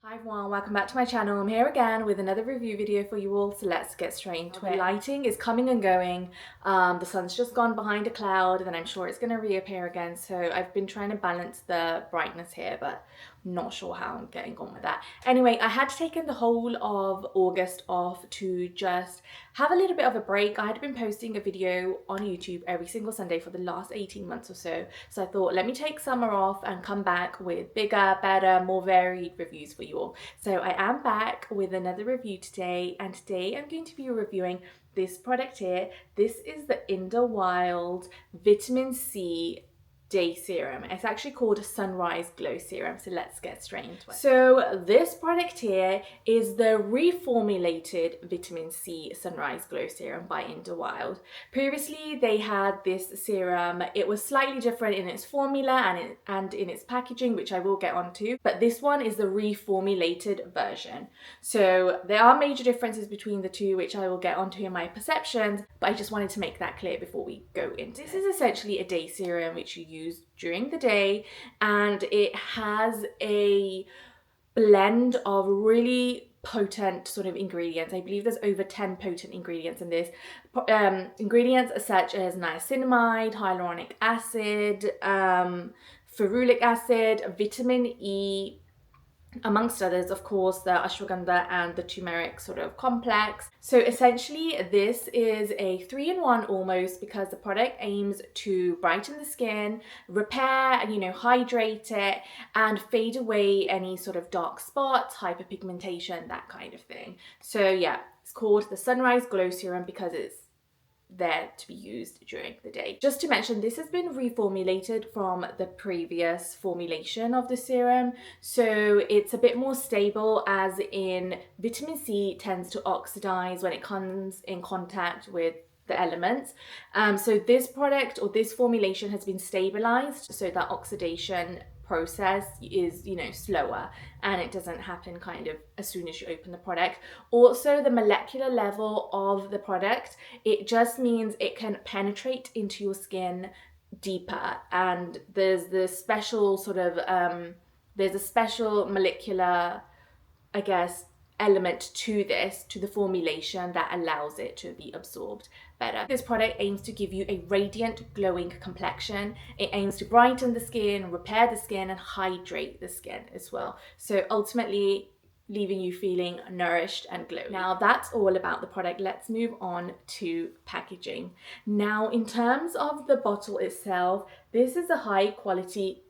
Hi everyone, welcome back to my channel. I'm here again with another review video for you all, so let's get straight into it. The lighting is coming and going. The sun's just gone behind a cloud, and I'm sure it's going to reappear again. So I've been trying to balance the brightness here, but I'm not sure how I'm getting on with that. Anyway, I had taken the whole of August off to just have a little bit of a break. I had been posting a video on YouTube every single Sunday for the last 18 months or so. So I thought, let me take summer off and come back with bigger, better, more varied reviews for you all. So I am back with another review today, and today I'm going to be reviewing this product here. This is the Inde Wild Vitamin C Day Serum. It's actually called a Sunrise Glow Serum, so let's get straight into it. So this product here is the reformulated Vitamin C Sunrise Glow Serum by Inde Wild. Previously they had this serum. It was slightly different in its formula and in its packaging, which I will get onto, but this one is the reformulated version. So there are major differences between the two, which I will get onto in my perceptions, but I just wanted to make that clear before we go into this. Is essentially a day serum which you use during the day, and it has a blend of really potent sort of ingredients. I believe there's over 10 potent ingredients in this. Ingredients such as niacinamide, hyaluronic acid, ferulic acid, vitamin E, amongst others, of course, the ashwagandha and the turmeric sort of complex. So essentially this is a 3-in-1 almost, because the product aims to brighten the skin, repair and hydrate it, and fade away any sort of dark spots, hyperpigmentation, that kind of thing. So yeah, it's called the Sunrise Glow Serum because it's there to be used during the day. Just to mention, this has been reformulated from the previous formulation of the serum, so it's a bit more stable, as in vitamin C tends to oxidize when it comes in contact with the elements. So this product or this formulation has been stabilized so that oxidation process is slower, and it doesn't happen kind of as soon as you open the product. Also, the molecular level of the product, it just means it can penetrate into your skin deeper, and there's the special sort of there's a special molecular, I guess, element to the formulation that allows it to be absorbed better. This product aims to give you a radiant, glowing complexion. It aims to brighten the skin, repair the skin, and hydrate the skin as well. So ultimately leaving you feeling nourished and glowing. Now that's all about the product. Let's move on to packaging. Now, in terms of the bottle itself, this is a high quality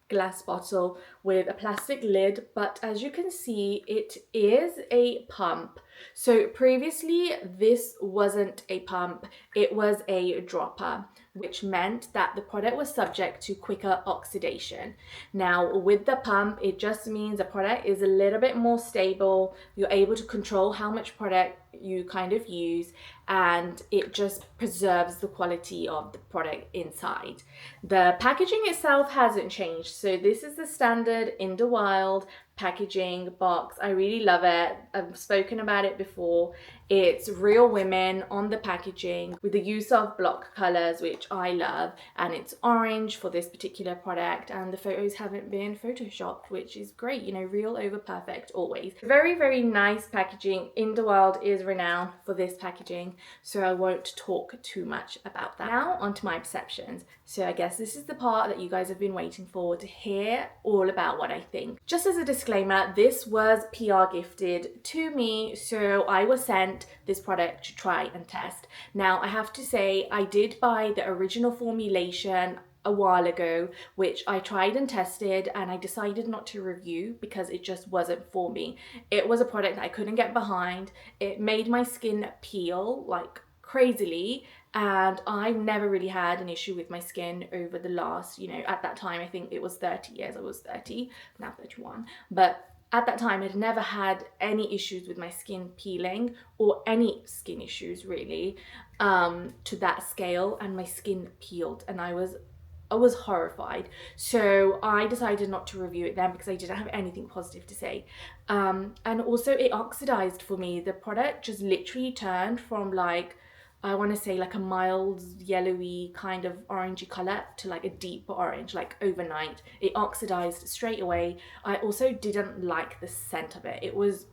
glass bottle with a plastic lid, but as you can see, it is a pump. So previously this wasn't a pump, it was a dropper, which meant that the product was subject to quicker oxidation. Now with the pump, it just means the product is a little bit more stable. You're able to control how much product you kind of use, and it just preserves the quality of the product inside. The packaging itself hasn't changed, so this is the standard Inde Wild packaging box. I really love it. I've spoken about it before. It's real women on the packaging with the use of block colors, which I love, and it's orange for this particular product, and the photos haven't been photoshopped, which is great. Real over perfect always. Very, very nice packaging. Inde Wild is renowned for this packaging, so I won't talk too much about that. Now onto my perceptions. So I guess this is the part that you guys have been waiting for, to hear all about what I think. Just as a disclaimer, this was PR gifted to me, so I was sent this product to try and test. Now I have to say, I did buy the original formulation a while ago, which I tried and tested, and I decided not to review because it just wasn't for me. It was a product that I couldn't get behind. It made my skin peel like crazily, and I've never really had an issue with my skin over the last, at that time I think it was 30 years. I was 30, now 31, but at that time I'd never had any issues with my skin peeling, or any skin issues really, to that scale, and my skin peeled, and I was horrified. So I decided not to review it then because I didn't have anything positive to say. And also it oxidized for me. The product just literally turned from like I want to say like a mild yellowy kind of orangey color to like a deep orange, like overnight. It oxidized straight away. I also didn't like the scent of it. It was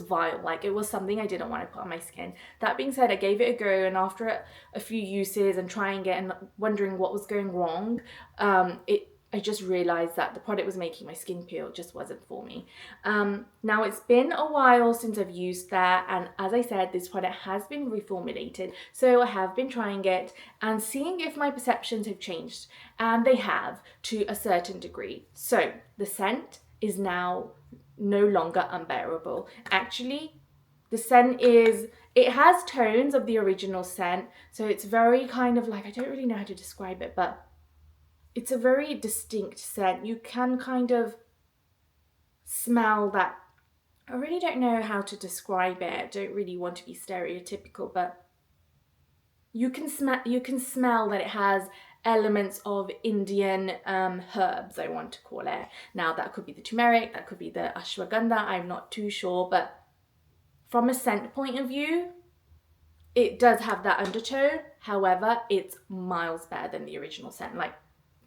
vile. Like, it was something I didn't want to put on my skin. That being said, I gave it a go, and after a few uses and trying it and wondering what was going wrong, I just realized that the product was making my skin peel. It just wasn't for me. Now, it's been a while since I've used that, and as I said, this product has been reformulated, so I have been trying it and seeing if my perceptions have changed, and they have to a certain degree. So the scent is now no longer unbearable. Actually, the scent it has tones of the original scent, so it's very kind of like, I don't really know how to describe it, but it's a very distinct scent. You can kind of smell that. I really don't know how to describe it. I don't really want to be stereotypical, but you can smell that it has elements of Indian herbs, I want to call it. Now, that could be the turmeric, that could be the ashwagandha, I'm not too sure, but from a scent point of view, it does have that undertone. However, it's miles better than the original scent. Like,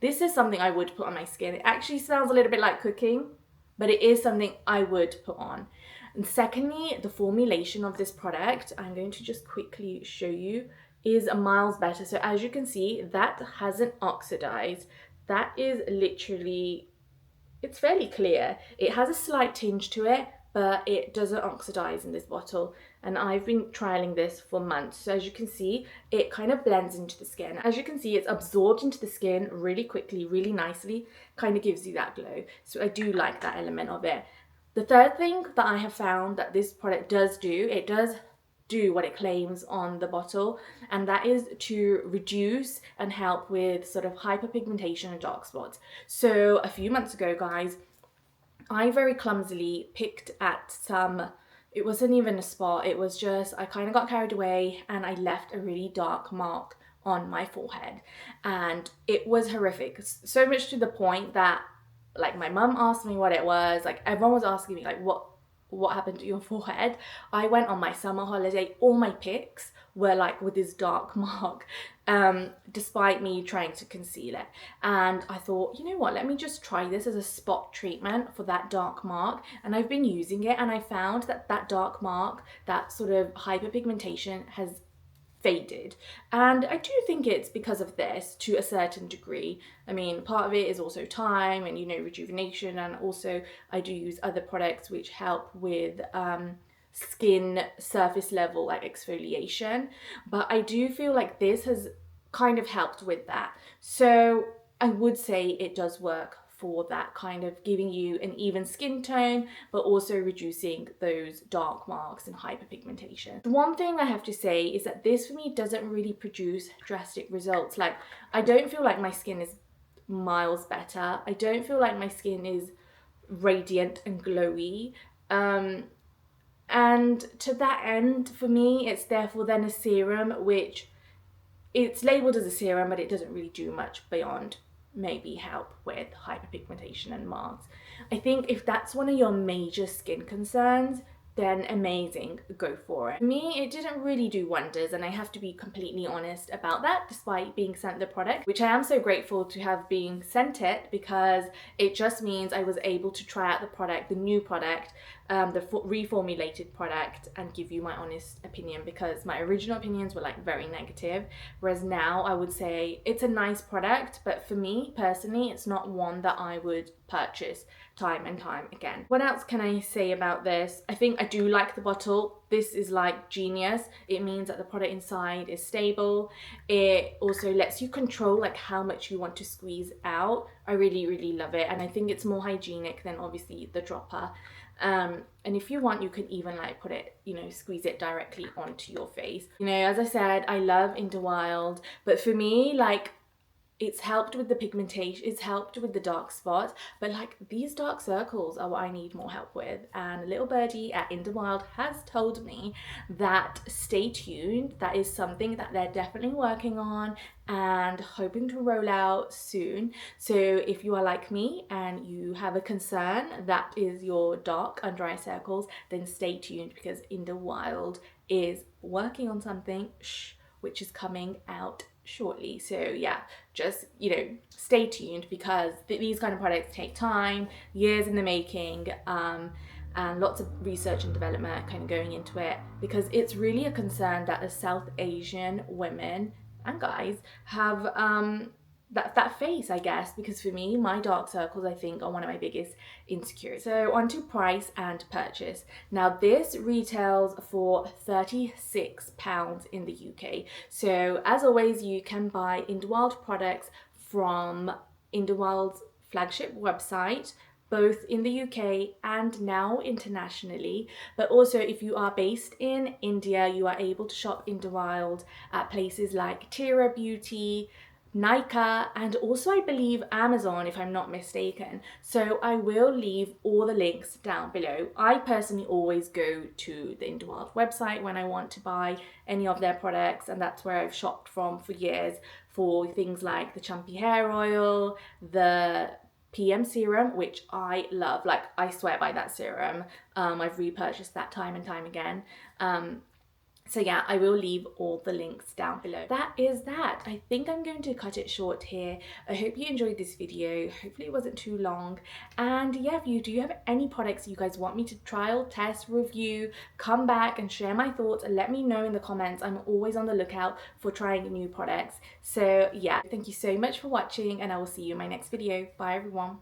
this is something I would put on my skin. It actually smells a little bit like cooking, but it is something I would put on. And secondly, the formulation of this product, I'm going to just quickly show you, is miles better. So as you can see, that hasn't oxidized. That is literally, it's fairly clear. It has a slight tinge to it, but it doesn't oxidize in this bottle. And I've been trialing this for months. So as you can see, it kind of blends into the skin. As you can see, it's absorbed into the skin really quickly, really nicely, kind of gives you that glow. So I do like that element of it. The third thing that I have found that this product does do, it does do what it claims on the bottle, and that is to reduce and help with sort of hyperpigmentation and dark spots. So a few months ago, guys, I very clumsily picked at some, it wasn't even a spot, it was just, I kind of got carried away and I left a really dark mark on my forehead, and it was horrific. So much to the point that, like, my mum asked me what it was, like everyone was asking me like, what happened to your forehead? I went on my summer holiday, all my pics were like with this dark mark, despite me trying to conceal it. And I thought, you know what, let me just try this as a spot treatment for that dark mark. And I've been using it, and I found that that dark mark, that sort of hyperpigmentation, has faded. And I do think it's because of this to a certain degree. I mean, part of it is also time and, you know, rejuvenation, and also I do use other products which help with skin surface level, like exfoliation, but I do feel like this has kind of helped with that. So I would say it does work for that, kind of giving you an even skin tone, but also reducing those dark marks and hyperpigmentation. The one thing I have to say is that this for me doesn't really produce drastic results. Like, I don't feel like my skin is miles better. I don't feel like my skin is radiant and glowy. And to that end, for me, it's therefore then a serum, which it's labeled as a serum, but it doesn't really do much beyond maybe help with hyperpigmentation and marks. I think if that's one of your major skin concerns, then amazing, go for it. For me, it didn't really do wonders, and I have to be completely honest about that, despite being sent the product, which I am so grateful to have been sent it, because it just means I was able to try out the product, the new product, the reformulated product, and give you my honest opinion, because my original opinions were like very negative, whereas now I would say it's a nice product, but for me personally, it's not one that I would purchase time and time again. What else can I say about this? I think I do like the bottle. This is like genius. It means that the product inside is stable. It also lets you control like how much you want to squeeze out. I really, really love it, and I think it's more hygienic than obviously the dropper. And if you want, you can even like put it, you know, squeeze it directly onto your face. You know, as I said, I love Inde Wild, but for me, like, it's helped with the pigmentation, it's helped with the dark spots, but like these dark circles are what I need more help with. And little birdie at Inde Wild has told me that stay tuned, that is something that they're definitely working on and hoping to roll out soon. So if you are like me and you have a concern that is your dark under eye circles, then stay tuned, because Inde Wild is working on something which is coming out shortly. So yeah, just, you know, stay tuned, because these kind of products take time, years in the making, and lots of research and development kind of going into it, because it's really a concern that the South Asian women and guys have that face, I guess, because for me, my dark circles, I think, are one of my biggest insecurities. So on to price and purchase. Now this retails for £36 in the UK. So as always, you can buy Indewild products from Indewild's flagship website, both in the UK and now internationally. But also, if you are based in India, you are able to shop Indewild at places like TIRA Beauty, NYKAA, and also I believe Amazon, if I'm not mistaken. So I will leave all the links down below. I personally always go to the Indewild website when I want to buy any of their products, and that's where I've shopped from for years for things like the Chumpy hair oil, the PM serum, which I love. Like, I swear by that serum. I've repurchased that time and time again. So yeah, I will leave all the links down below. That is that. I think I'm going to cut it short here. I hope you enjoyed this video. Hopefully it wasn't too long. And yeah, if you do have any products you guys want me to trial, test, review, come back and share my thoughts and let me know in the comments. I'm always on the lookout for trying new products. So yeah, thank you so much for watching, and I will see you in my next video. Bye everyone.